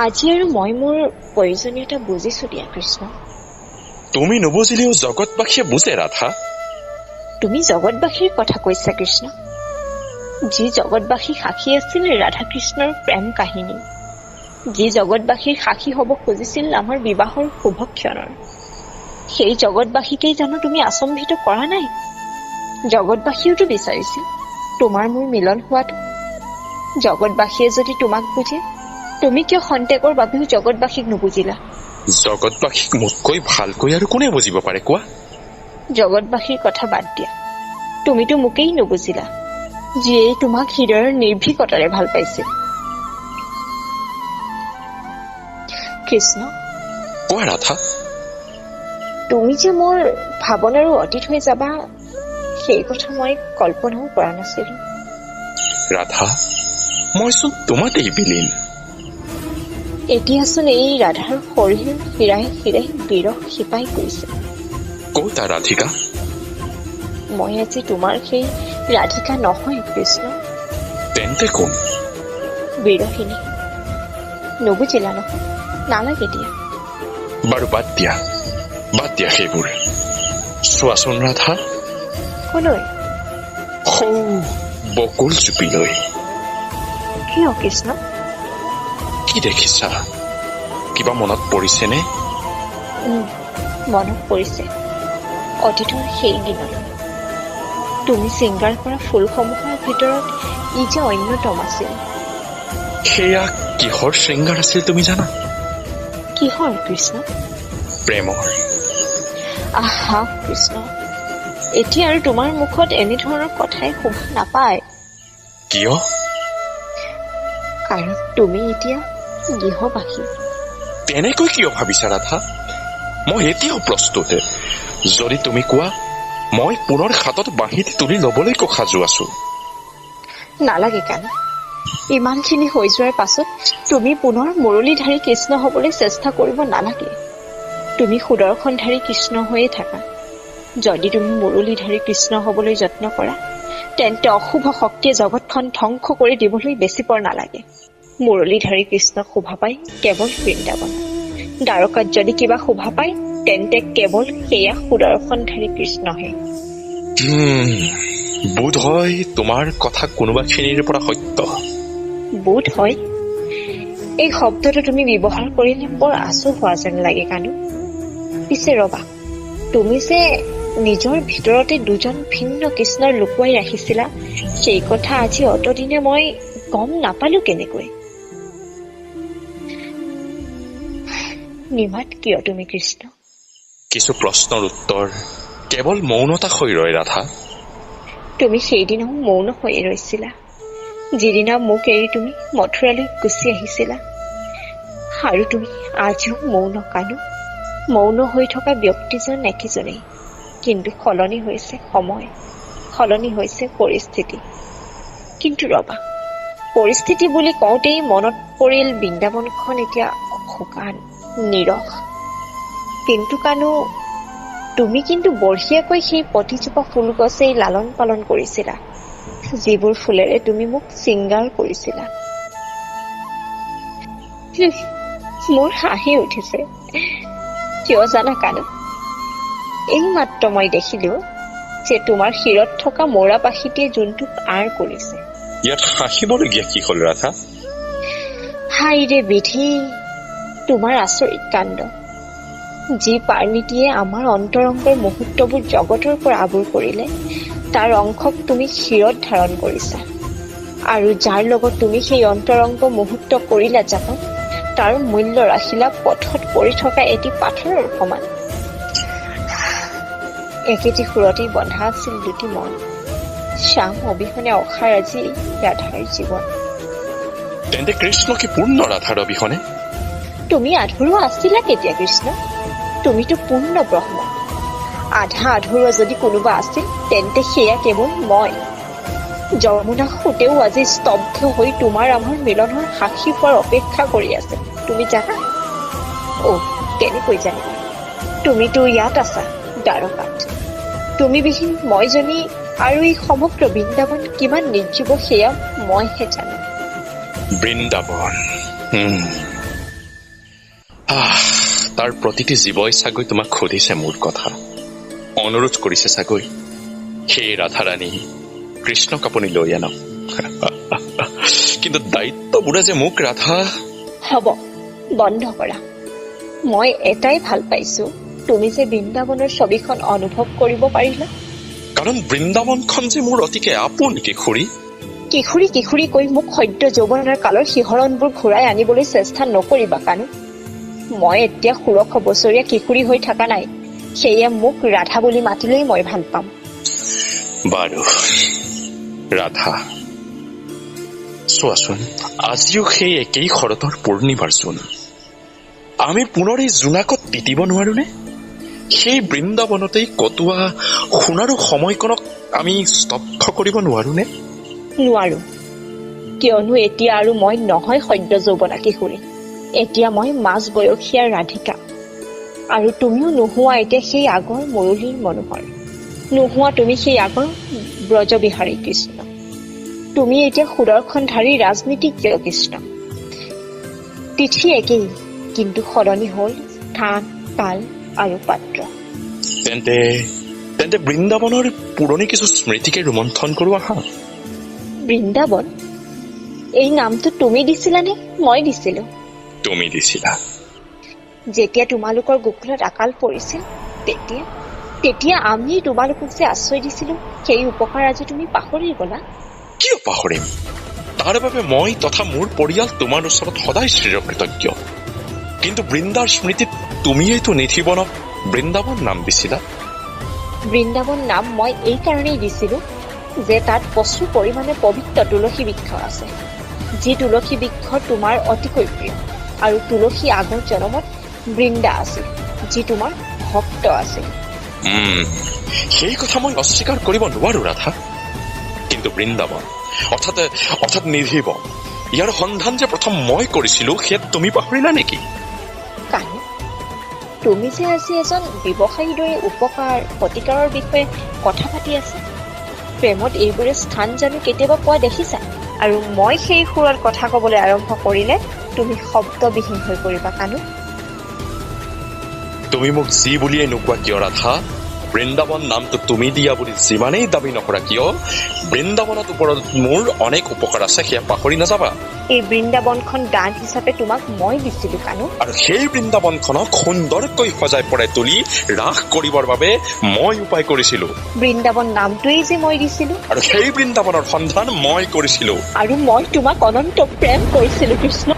আজি আৰু মই মোৰ প্ৰয়োজনীয়তা বুজিছো দিয়া কৃষ্ণ। তুমি নুবুজিলেও জগতবাসীয়ে বুজে ৰাধা। তুমি জগতবাসীৰ কথা কৈছা কৃষ্ণ। যি জগতবাসী সাক্ষী আছিল ৰাধা কৃষ্ণৰ প্ৰেম কাহিনী, যি জগতবাসীৰ সাক্ষী হ'ব খুজিছিল আমাৰ বিবাহৰ শুভক্ষণৰ, সেই জগতবাসীকেই জানো তুমি আচম্বিত কৰা নাই? জগতবাসীওতো বিচাৰিছিল তোমাৰ মোৰ মিলন হোৱাটো। জগতবাসীয়ে যদি তোমাক বুজে, তুমি কিয় খন্তেকৰ বাবেও জগতবাসীক নুবুজিলা? জগতবাসীক মোতকৈ ভালকৈ আৰু কোনে বুজিব পাৰে কোৱা? জগতবাসীৰ কথা বাদ দিয়া, তুমিতো মোকেই নুবুজিলা, যিয়েই তোমাক হৃদয়ৰ নিৰ্ভীকতাৰে ভাল পাইছিল। কৃষ্ণ, কোৱা ৰাধা। তুমি যে মোৰ ভাৱনাৰো অতীত হৈ যাবা, সেই কথা মই কল্পনাও কৰা নাছিলো। ৰাধা, মইচোন তোমাতেই বিলীন। এতিয়াচোন এই ৰাধাৰ শৰীৰ শিৰাই শিৰাই বিৰহ শিপাই কৰিছে। কতা ৰাধিকা? মই আজি তোমাৰ সেই ৰাধিকা নহয় কৃষ্ণ। তেন্তে কোন? বিৰহিনী। নুবুজিলা নহয়? নালাগে দিয়া। বাৰু বাদ দিয়া সেইবোৰ। চোৱাচোন ৰাধা। কলৈ? সৌ বকুল চুপিলৈ। কিয় কৃষ্ণ? কি দেখিছা? কিবা মনত পৰিছেনে? মনত পৰিছে অতীতৰ সেই দিনলৈ। তুমি শৃংগাৰ কৰা ফুলসমূহৰ ভিতৰত ই যে অন্যতম আছিল। সেয়া কিহৰ শৃংগাৰ আছিল তুমি জানা? কিহৰ কৃষ্ণ? প্ৰেমৰ। আহা কৃষ্ণ, এতিয়া আৰু তোমাৰ মুখত এনেধৰণৰ কথাই শোভা নাপায়। কিয়? কাৰণ তুমি এতিয়া গৃহবাসী। তেনেকৈ কিয় ভাবিছা ৰাধা? মই এতিয়াও প্ৰস্তুত। যদি তুমি কোৱা, মই পুনৰ হাতত বাঁহীত তুলি লবলৈকো সাজু আছো। নালাগে কানা, ইমানখিনি হৈ যোৱাৰ পাছত তুমি পুনৰ মুৰলীধাৰী কৃষ্ণ হবলৈ চেষ্টা কৰিব নালাগে। তুমি সুদৰ্শনধাৰী কৃষ্ণ হৈয়ে থাকা। যদি তুমি মুৰলীধাৰী কৃষ্ণ হবলৈ যত্ন কৰা, তেন্তে অশুভ শক্তিয়ে জগতখন ধ্বংস কৰি দিবলৈ বেছি পৰ নালাগে। মুৰলীধাৰী কৃষ্ণক শোভা পায় কেৱল বৃন্দাবন। দ্বাৰকাত যদি কিবা শোভা পায়, তেন্তে কেৱল সেয়া সুদৰ্শনধাৰী কৃষ্ণহে। বোধ হয় তোমাৰ কথা কোনোবাখিনিৰ পৰা সত্য। বোধ হয়? এই শব্দটো তুমি ব্যৱহাৰ কৰিলে বৰ আচু হোৱা যেন লাগে কানু। পিছে ৰবা, তুমি যে নিজৰ ভিতৰতে দুজন ভিন্ন কৃষ্ণৰ লুকুৱাই ৰাখিছিলা, সেই কথা আজি অতদিনে মই গম নাপালো কেনেকৈ? নিমাত কিয় তুমি কৃষ্ণ? কিছু প্ৰশ্নৰ উত্তৰ কেৱল মৌনতা হৈ ৰয় ৰাধা। তুমি সেইদিনাও মৌন হৈ ৰৈছিলা, যিদিনা মোক এৰি তুমি মথুৰালৈ গুচি আহিছিলা। আৰু তুমি আজিও মৌন কানু। মৌন হৈ থকা ব্যক্তিজন একেজনেই, কিন্তু সলনি হৈছে সময়, সলনি হৈছে পৰিস্থিতি। কিন্তু ৰবা, পৰিস্থিতি বুলি কওঁতেই মনত পৰিল বৃন্দাবনখন এতিয়া শুকান নিৰস। কিন্তু কানু, তুমি কিন্তু বঢ়িয়াকৈ সেই প্ৰতিজোপা ফুল গছেই লালন পালন কৰিছিলা, যিবোৰ ফুলেৰে তুমি মোক শৃংগাৰ কৰিছিলা। মোৰ হাঁহি উঠিছে। কিয় জানা কানু? এই মাত্ৰ মই দেখিলো যে তোমাৰ শিৰত থকা মৌৰা পাখিটিয়ে যোনটোক আঁৰ কৰিছে। ইয়াত হাঁহিবলগীয়া কি হল ৰাধা? হাইৰে বিধি, তোমাৰ আচৰিত কাণ্ড। যি পাৰ্নীতিয়ে আমাৰ অন্তৰংগৰ মুহূৰ্তবোৰ জগতৰ পৰা আৱৰ কৰিলে, তাৰ অংশক তুমি শিৰত ধাৰণ কৰিছা। আৰু যাৰ লগত তুমি সেই অন্তৰংগ মুহূৰ্ত কৰিলা যাপন, তাৰ মূল্য ৰাখিলা পথত পৰি থকা এটি পাথৰৰ সমান। একেটি সুৰতেই বন্ধা আছিল দুটি মন। শ্যাম অবিহনে অসাৰ আজি ৰাধাৰ জীৱন। তেন্তে কৃষ্ণ কি পূৰ্ণ ৰাধাৰ অবিহনে? তুমি আধৰুৱা আছিলা কেতিয়া কৃষ্ণ? তুমিতো পূৰ্ণ ব্ৰহ্ম। আধা আধৰুৱা যদি কোনোবা আছিল, তেন্তে সেয়া কেৱল মই। যমুনা সুতেও আজি স্তব্ধ হৈ তোমাৰ আমাৰ মিলনৰ সাক্ষী হোৱাৰ অপেক্ষা কৰি আছে। তুমি জানা? কেনেকৈ জানিবা? তুমিতো ইয়াত আছা, দ্বাৰকাত। তুমি বিহীন মইজনী আৰু এই সমগ্ৰ বৃন্দাবন কিমান নিৰ্জীৱ সেয়া মইহে জানো। বৃন্দাবন, তাৰ প্ৰতিটি জীৱই চাগৈ তোমাক সুধিছে মোৰ কথা, অনুৰোধ কৰিছে চাগৈ, সেই ৰাধাৰাণী কৃষ্ণক আপুনি লৈ আনক। কিন্তু দায়িত্ববোৰে যে মোক ৰাধা। হ'ব, বন্ধ কৰা। মই এটাই ভাল পাইছো, তুমি যে বৃন্দাবনৰ ছবিখন অনুভৱ কৰিব পাৰিলা। কাৰণ বৃন্দাবনখন যে মোৰ অতিকে আপোন কিশোৰী। কিশোৰী কিশোৰী কৈ মোক সদ্য যৌৱনৰ কালৰ শিহৰণবোৰ ঘূৰাই আনিবলৈ চেষ্টা নকৰিবা কানু। মই এতিয়া 16 বছৰীয়া কিশোৰী হৈ থকা নাই, সেয়ে মোক ৰাধা বুলি মাতিলেই মই ভাল পাম। বাৰু ৰাধা, চোৱাচোন আজিও সেই একেই শৰতৰ পূৰ্ণিমাৰ চোন। আমি পুনৰ এই জোনাকত তিতিব নোৱাৰোনে? সেই বৃন্দাবনতেই কটোৱা সোণাৰু সময়কণক আমি স্তব্ধ কৰিব নোৱাৰোনে? নোৱাৰো, কিয়নো এতিয়া আৰু মই নহয় সদ্য যৌৱনা কিশোৰী। এতিয়া মই মাজ বয়সীয়া ৰাধিকা। আৰু তুমিও নোহোৱা এতিয়া সেই আগৰ মুৰলীৰ মনোহৰ, নোহোৱা তুমি সেই আগৰ ব্ৰজবিহাৰী কৃষ্ণ। তুমি এতিয়া সুদৰ্শনধাৰী ৰাজনীতিজ্ঞ কৃষ্ণ। তিথি একেই, কিন্তু সলনি হল স্থান, কাল আৰু পাত্ৰ। তেন্তে বৃন্দাবনৰ পুৰণি কিছু স্মৃতিকে ৰোমন্থন কৰো আহা। বৃন্দাবন, এই নামটো তুমি দিছিলানে মই দিছিলো? তুমি দিছিলা। যেতিয়া তোমালোকৰ গোকুলত আকাল পৰিছিল তেতিয়া আমি তোমালোকক যে আশ্ৰয় দিছিলো, সেই উপকাৰ আজি তুমি পাহৰি গলা। কিয় পাহৰিম? তাৰ বাবে মই তথা মোৰ পৰিয়াল তোমাৰ ওচৰত সদায় চিৰকৃতজ্ঞ। কিন্তু বৃন্দাৰ স্মৃতিত তুমিয়েইতো নিধিবনক বৃন্দাবন নাম দিছিলা। বৃন্দাবন নাম মই এই কাৰণেই দিছিলো যে তাত প্ৰচুৰ পৰিমাণে পবিত্ৰ তুলসী বৃক্ষ আছে, যি তুলসী বৃক্ষ তোমাৰ অতিকৈ প্ৰিয়। আৰু তুলসী আগৰ জনমত বৃন্দা আছিল, যি তোমাৰ ভক্ত আছিল। সেই কথা মই অস্বীকাৰ কৰিব নোৱাৰো ৰাধা। কিন্তু বৃন্দাবন অৰ্থাৎ নিধিবন, ইয়াৰ সন্ধান যে প্ৰথম মই কৰিছিলো, সেয়া তুমি পাহৰিলা নেকি? কানু, তুমি যে আজি এজন ব্যৱসায়ীৰ দৰে উপকাৰ প্ৰতিকাৰৰ বিষয়ে কথা পাতি আছা, প্ৰেমত এইবোৰে স্থান জানো কেতিয়াবা পোৱা দেখিছা? আৰু মই সেই সুৰত কথা কবলৈ আৰম্ভ কৰিলে তুমি শব্দবিহীন হৈ পৰিবা কানু। তুমি মোক যি বুলিয়ে নোকোৱা কিয় ৰাধা, বৃন্দাবন নামটো তুমি দিয়া বুলি যিমানেই দাবী নকৰা কিয়, বৃন্দাবনত ওপৰত মোৰ অনেক উপকাৰ আছে, সেয়া পাহৰি নাযাবা। এই বৃন্দাবনখন দান হিচাপে তোমাক মই দিছিলো কানু। আৰু সেই বৃন্দাবনখনক সুন্দৰকৈ সজাই পৰাই তুলি ৰাস কৰিবৰ বাবে মই উপায় কৰিছিলো। বৃন্দাবন নামটোৱেই যে মই দিছিলো। আৰু সেই বৃন্দাবনৰ সন্ধান মই কৰিছিলো। আৰু মই তোমাক অনন্ত প্ৰেম কৰিছিলো কৃষ্ণ।